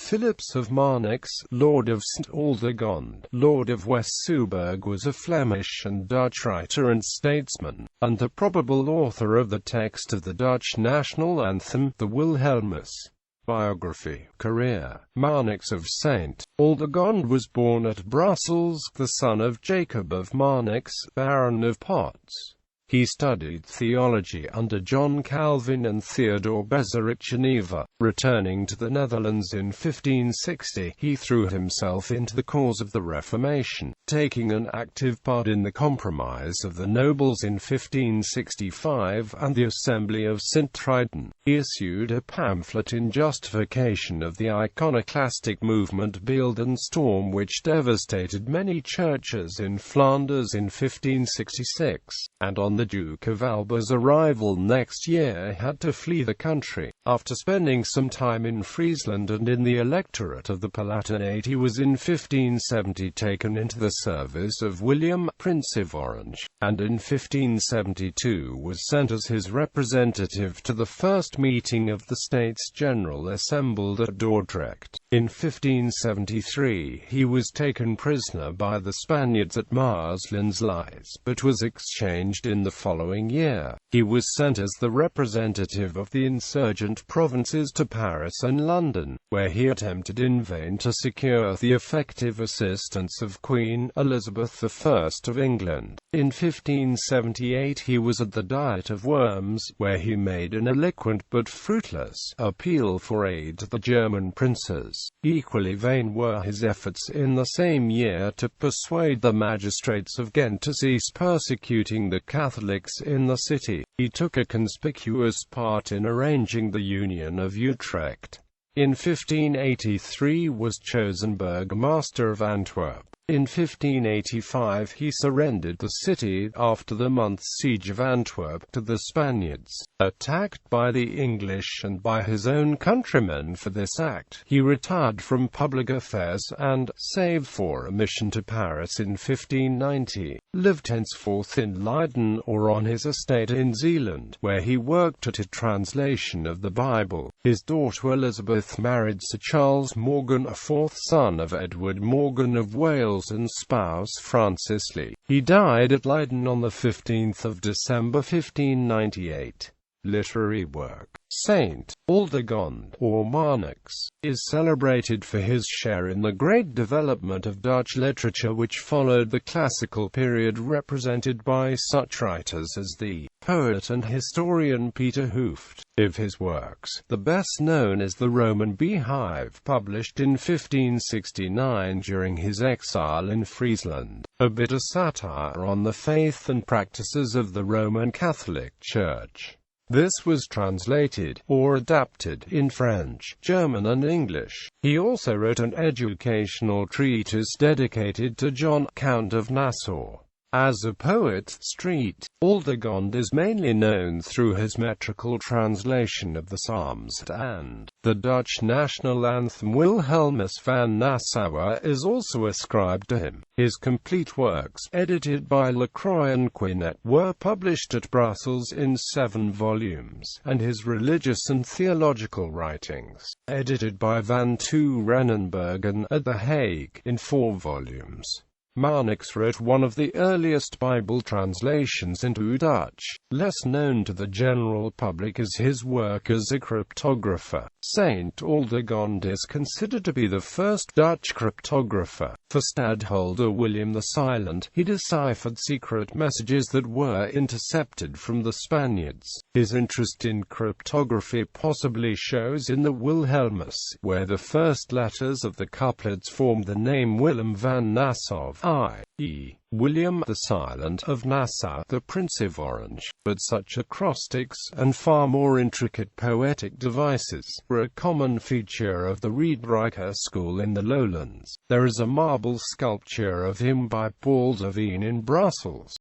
Philips of Marnix, Lord of Saint-Aldegonde, Lord of West-Souburg, was a Flemish and Dutch writer and statesman, and the probable author of the text of the Dutch national anthem, the Wilhelmus. Biography. Career. Marnix of Saint-Aldegonde was born at Brussels, the son of Jacob of Marnix, Baron of Potts. He studied theology under John Calvin and Theodore Beza at Geneva. Returning to the Netherlands in 1560, he threw himself into the cause of the Reformation, taking an active part in the Compromise of the Nobles in 1565 and the Assembly of St. Triden. He issued a pamphlet in justification of the iconoclastic movement Beeld and Storm, which devastated many churches in Flanders in 1566, and on the Duke of Alba's arrival next year had to flee the country. After spending some time in Friesland and in the electorate of the Palatinate, he was in 1570 taken into the service of William, Prince of Orange, and in 1572 was sent as his representative to the first meeting of the States General assembled at Dordrecht. In 1573 he was taken prisoner by the Spaniards at Maaslandslies, but was exchanged in the following year. He was sent as the representative of the insurgent provinces to Paris and London, where he attempted in vain to secure the effective assistance of Queen Elizabeth I of England. In 1578 he was at the Diet of Worms, where he made an eloquent but fruitless appeal for aid to the German princes. Equally vain were his efforts in the same year to persuade the magistrates of Ghent to cease persecuting the Catholics in the city. He took a conspicuous part in arranging the Union of Utrecht. In 1583 was chosen burgomaster of Antwerp. In 1585 he surrendered the city after the month's siege of Antwerp to the Spaniards. Attacked by the English and by his own countrymen for this act, he retired from public affairs and, save for a mission to Paris in 1590, lived henceforth in Leiden or on his estate in Zeeland, where he worked at a translation of the Bible. His daughter Elizabeth married Sir Charles Morgan, a fourth son of Edward Morgan of Wales, and spouse Frances Lee. He died at Leiden on the 15th of December 1598. Literary work. Saint-Aldegonde, or Marnix, is celebrated for his share in the great development of Dutch literature which followed the classical period, represented by such writers as the poet and historian Peter Hooft. Of his works, the best known is The Roman Beehive, published in 1569 during his exile in Friesland, a bitter satire on the faith and practices of the Roman Catholic Church. This was translated, or adapted, in French, German and English. He also wrote an educational treatise dedicated to John, Count of Nassau. As a poet, Saint-Aldegonde is mainly known through his metrical translation of the Psalms and the Dutch national anthem Wilhelmus van Nassau is also ascribed to him. His complete works, edited by Lacroix and Quinet, were published at Brussels in 7 volumes, and his religious and theological writings, edited by Van to Renenbergen at The Hague, in 4 volumes. Marnix wrote one of the earliest Bible translations into Dutch. Less known to the general public is his work as a cryptographer. Saint-Aldegonde is considered to be the first Dutch cryptographer. For stadholder William the Silent, he deciphered secret messages that were intercepted from the Spaniards. His interest in cryptography possibly shows in the Wilhelmus, where the first letters of the couplets formed the name Willem van Nassau, i.e., William the Silent of Nassau, the Prince of Orange. But such acrostics, and far more intricate poetic devices, were a common feature of the Riedrijker school in the lowlands. There is a marble sculpture of him by Paul de Veen in Brussels.